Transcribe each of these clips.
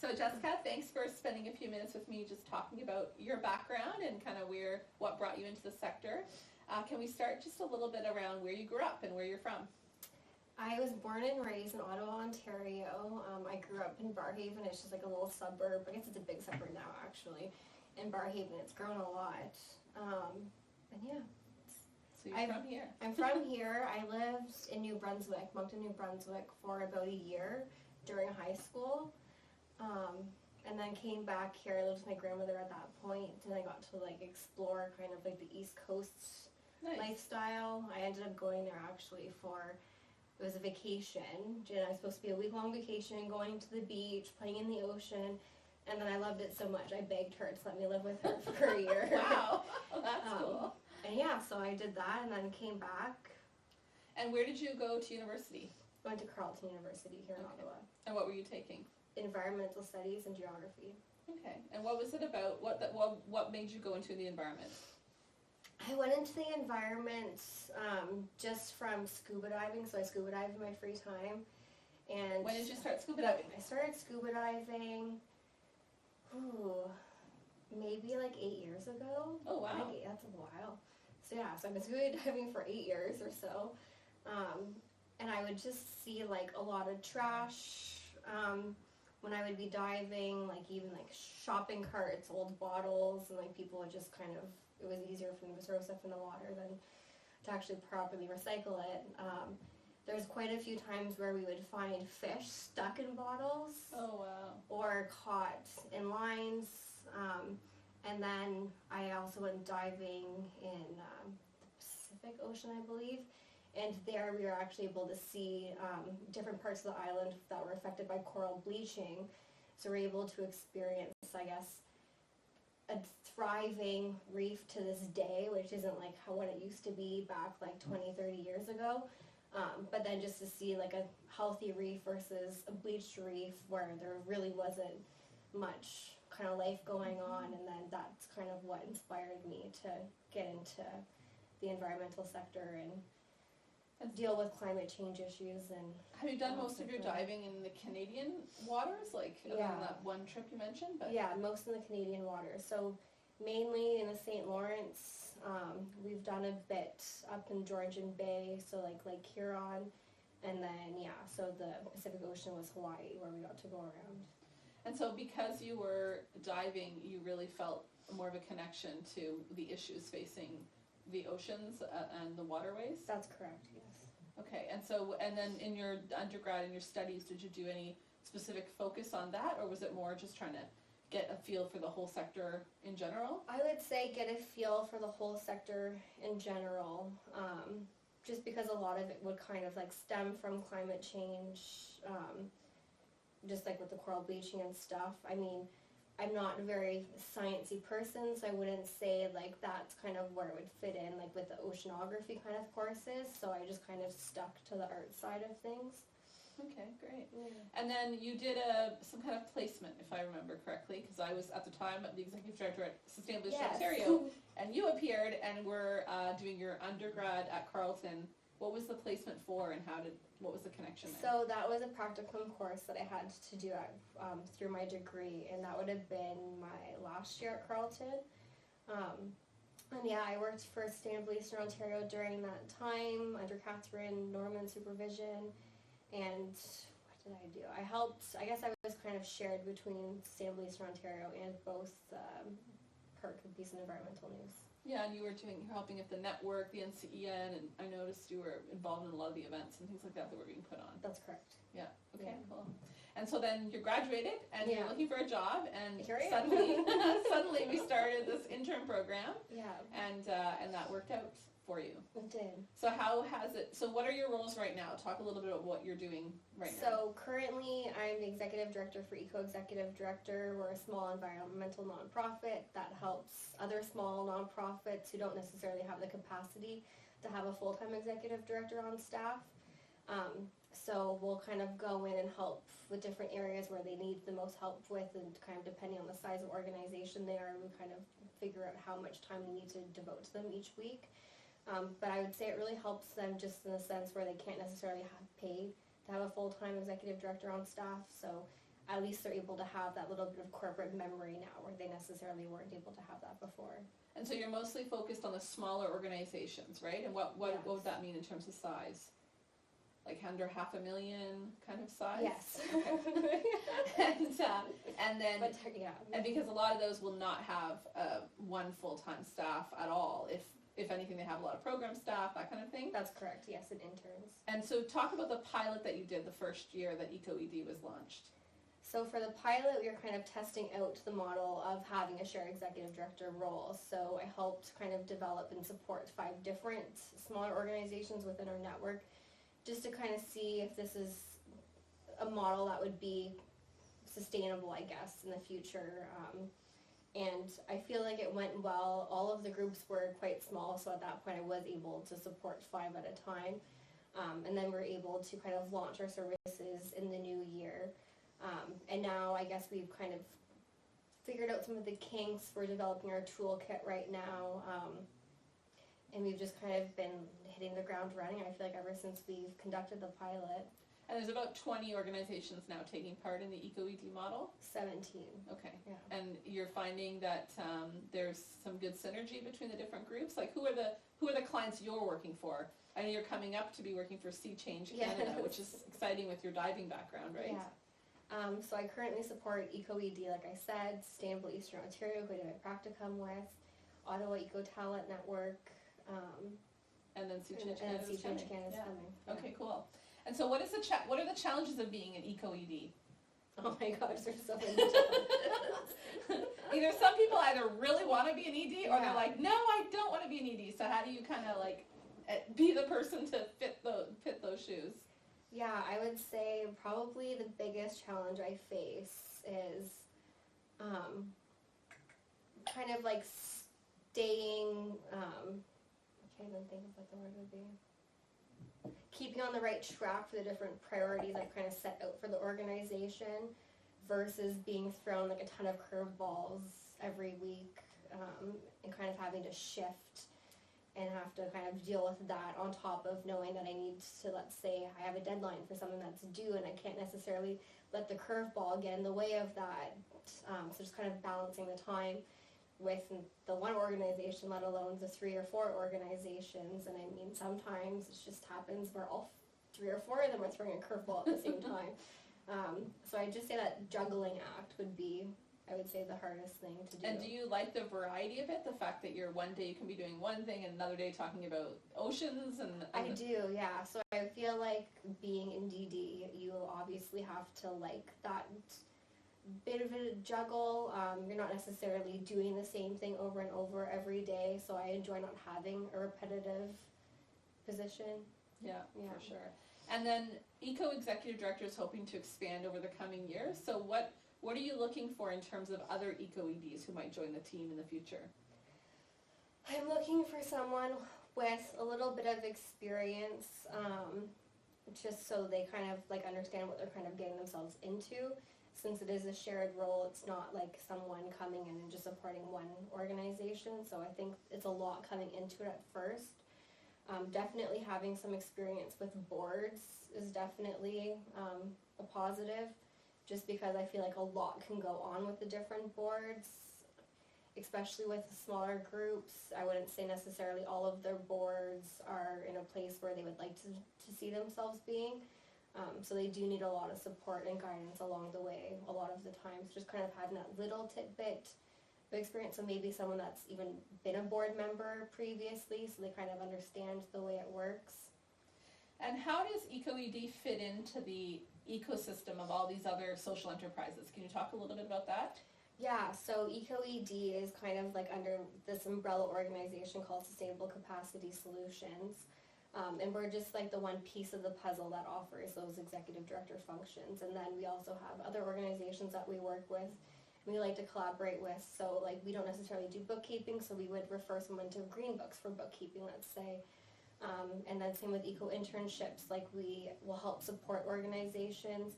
So Jessica, thanks for spending a few minutes with me just talking about your background and kind of what brought you into the sector. Can we start just a little bit around where you grew up and where you're from? I was born and raised in Ottawa, Ontario. I grew up in Barrhaven. It's just like a little suburb. I guess it's a big suburb now, actually. In Barrhaven, it's grown a lot. And yeah. So you're from here. I'm from here. I lived in New Brunswick, Moncton, New Brunswick, for about a year during high school. And then came back here. I lived with my grandmother at that point, and I got to like explore kind of like the East Coast lifestyle. I ended up going there actually it was a vacation. And I was supposed to be a week-long vacation, going to the beach, playing in the ocean, and then I loved it so much I begged her to let me live with her for a year. Wow, that's cool. And yeah, so I did that and then came back. And where did you go to university? I went to Carleton University here in Ottawa. And what were you taking? Environmental studies and geography. Okay. And what was it about? What made you go into the environment? I went into the environment just from scuba diving. So I scuba dive in my free time. And when did you start scuba diving? I started scuba diving, maybe like 8 years ago. Oh wow. That's a while. So yeah, so I've been scuba diving for 8 years or so. And I would just see like a lot of trash. When I would be diving, like even like shopping carts, old bottles, and like people would just kind of, it was easier for them to throw stuff in the water than to actually properly recycle it. There's quite a few times where we would find fish stuck in bottles. Oh wow. Or caught in lines. And then I also went diving in the Pacific Ocean, I believe. And there we were actually able to see different parts of the island that were affected by coral bleaching. So we're able to experience, I guess, a thriving reef to this day, which isn't like what it used to be back like 20, 30 years ago. But then just to see like a healthy reef versus a bleached reef where there really wasn't much kind of life going on. And then that's kind of what inspired me to get into the environmental sector and deal with climate change issues. And have you done most of your diving in the Canadian waters, like other than that one trip you mentioned? But yeah, most in the Canadian waters. So mainly in the St. Lawrence. We've done a bit up in Georgian Bay, so like Lake Huron, and then so the Pacific Ocean was Hawaii, where we got to go around. And so because you were diving, you really felt more of a connection to the issues facing the oceans and the waterways? That's correct, yes. Okay, and then in your undergrad, in your studies, did you do any specific focus on that, or was it more just trying to get a feel for the whole sector in general? I would say get a feel for the whole sector in general, just because a lot of it would kind of like stem from climate change, just like with the coral bleaching and stuff. I mean, I'm not a very sciencey person, so I wouldn't say like that's kind of where it would fit in, like with the oceanography kind of courses, so I just kind of stuck to the art side of things. Okay, great. Yeah. And then you did some kind of placement, if I remember correctly, because I was at the time the executive director at Sustainability Ontario, and you appeared and were doing your undergrad at Carleton. What was the placement for, and what was the connection there? So that was a practicum course that I had to do through my degree, and that would have been my last year at Carleton. And yeah, I worked for Sustainability Eastern Ontario during that time under Catherine Norman's supervision. And what did I do? I guess I was kind of shared between Sustainability Eastern Ontario and both PERC, Peace and Environmental News. Yeah, and you were helping at the network, the NCEN, and I noticed you were involved in a lot of the events and things like that were being put on. That's correct. Yeah, okay, cool. And so then you graduated, and you're looking for a job, and here I am. suddenly we started this intern program. Yeah. And that worked out for you. It did. So what are your roles right now? Talk a little bit about what you're doing right now. So currently I'm the executive director for Eco-Executive Director. We're a small environmental nonprofit that helps other small nonprofits who don't necessarily have the capacity to have a full-time executive director on staff. So we'll kind of go in and help with different areas where they need the most help with, and kind of depending on the size of organization they are, we kind of figure out how much time we need to devote to them each week. But I would say it really helps them just in the sense where they can't necessarily pay to have a full-time executive director on staff. So at least they're able to have that little bit of corporate memory now where they necessarily weren't able to have that before. And so you're mostly focused on the smaller organizations, right? And what Yes. would that mean in terms of size? Like under 500,000 kind of size? Yes. Okay. and then, But, yeah. and because a lot of those will not have one full-time staff at all. If anything, they have a lot of program staff, that kind of thing. That's correct, yes, and interns. And so talk about the pilot that you did the first year that EcoED was launched. So for the pilot, we were kind of testing out the model of having a shared executive director role. So I helped kind of develop and support 5 different smaller organizations within our network, just to kind of see if this is a model that would be sustainable, I guess, in the future. And I feel like it went well. All of the groups were quite small, so at that point I was able to support 5 at a time. And then we're able to kind of launch our services in the new year. And now I guess we've kind of figured out some of the kinks. We're developing our toolkit right now. And we've just kind of been hitting the ground running, I feel like, ever since we've conducted the pilot. And there's about 20 organizations now taking part in the EcoED model? 17. Okay. Yeah. And you're finding that there's some good synergy between the different groups? Like who are the clients you're working for? I know you're coming up to be working for Sea Change Canada, which is exciting with your diving background, right? Yeah. So I currently support EcoED, like I said, Sustainable Eastern Ontario, who I did my practicum with, Ottawa Eco Talent Network, and then Sea Change and Canada's Sea Change coming. Canada's Yeah. coming. Yeah. Okay, cool. And so what are the challenges of being an EcoED? Oh my gosh, there's so many challenges. Either some people either really want to be an ED or Yeah. they're like, no, I don't want to be an ED. So how do you kind of like be the person to fit those shoes? Yeah, I would say probably the biggest challenge I face is kind of like staying, I can't even think of what the word would be. Keeping on the right track for the different priorities I've kind of set out for the organization versus being thrown like a ton of curveballs every week and kind of having to shift and have to kind of deal with that on top of knowing that I need to, let's say, I have a deadline for something that's due and I can't necessarily let the curveball get in the way of that. So just kind of balancing the time with the one organization, let alone the 3 or 4 organizations. And I mean, sometimes it just happens where all 3 or 4 of them are throwing a curveball at the same time. So I just say that juggling act would be, I would say, the hardest thing to do. And do you like the variety of it? The fact that you're one day you can be doing one thing and another day talking about oceans and I do, yeah. So I feel like being in DD, you obviously have to like that bit of a juggle. You're not necessarily doing the same thing over and over every day, so I enjoy not having a repetitive position. Yeah, for sure. And then Eco Executive Director is hoping to expand over the coming years. So what are you looking for in terms of other EcoEDs who might join the team in the future? I'm looking for someone with a little bit of experience, just so they kind of like understand what they're kind of getting themselves into. Since it is a shared role, it's not like someone coming in and just supporting one organization. So I think it's a lot coming into it at first. Definitely having some experience with boards is definitely a positive, just because I feel like a lot can go on with the different boards, especially with smaller groups. I wouldn't say necessarily all of their boards are in a place where they would like to see themselves being. So they do need a lot of support and guidance along the way a lot of the times, just kind of having that little tidbit of experience. So maybe someone that's even been a board member previously, so they kind of understand the way it works. And how does EcoED fit into the ecosystem of all these other social enterprises? Can you talk a little bit about that? Yeah, so EcoED is kind of like under this umbrella organization called Sustainable Capacity Solutions. And we're just like the one piece of the puzzle that offers those executive director functions. And then we also have other organizations that we work with, we like to collaborate with. So like we don't necessarily do bookkeeping, so we would refer someone to Green Books for bookkeeping, let's say. And then same with eco-internships, like we will help support organizations,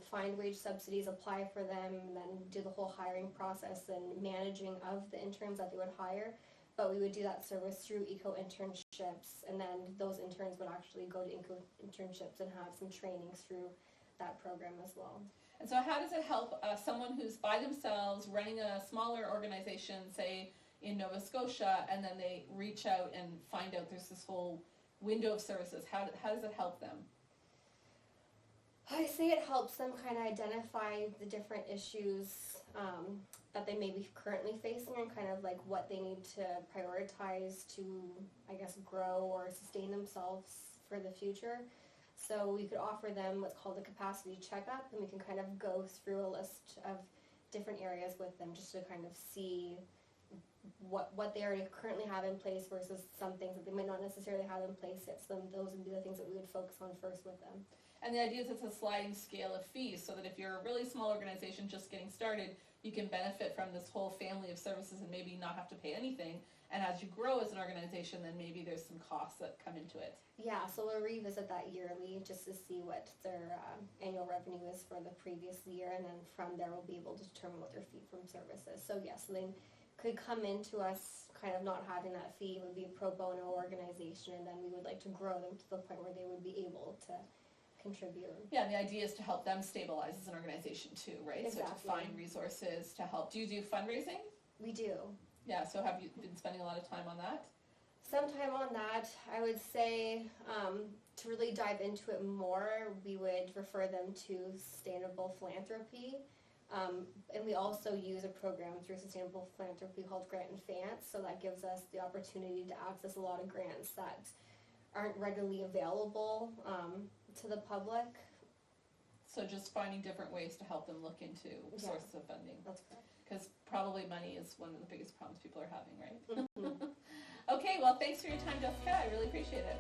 find wage subsidies, apply for them, and then do the whole hiring process and managing of the interns that they would hire. But we would do that service through eco-internships, and then those interns would actually go to eco-internships and have some trainings through that program as well. And so how does it help someone who's by themselves running a smaller organization, say in Nova Scotia, and then they reach out and find out there's this whole window of services? How does it help them? I say it helps them kind of identify the different issues that they may be currently facing and kind of like what they need to prioritize to, I guess, grow or sustain themselves for the future. So we could offer them what's called a capacity checkup, and we can kind of go through a list of different areas with them just to kind of see what they already currently have in place versus some things that they might not necessarily have in place yet. So those would be the things that we would focus on first with them. And the idea is it's a sliding scale of fees, so that if you're a really small organization just getting started, you can benefit from this whole family of services and maybe not have to pay anything. And as you grow as an organization, then maybe there's some costs that come into it. Yeah, so we'll revisit that yearly just to see what their annual revenue is for the previous year, and then from there we'll be able to determine what their fee from services. So yes, they could come into us kind of not having that fee. It would be a pro bono organization, and then we would like to grow them to the point where they would be able to contribute. Yeah, and the idea is to help them stabilize as an organization too, right? Exactly. So to find resources to help. Do you do fundraising? We do. Yeah, so have you been spending a lot of time on that? Some time on that. I would say to really dive into it more, we would refer them to Sustainable Philanthropy. And we also use a program through Sustainable Philanthropy called Grant and Advance, so that gives us the opportunity to access a lot of grants that aren't readily available to the public. So just finding different ways to help them look into sources of funding. That's correct. Because probably money is one of the biggest problems people are having, right? Mm-hmm. Okay, well, thanks for your time, Jessica. I really appreciate it.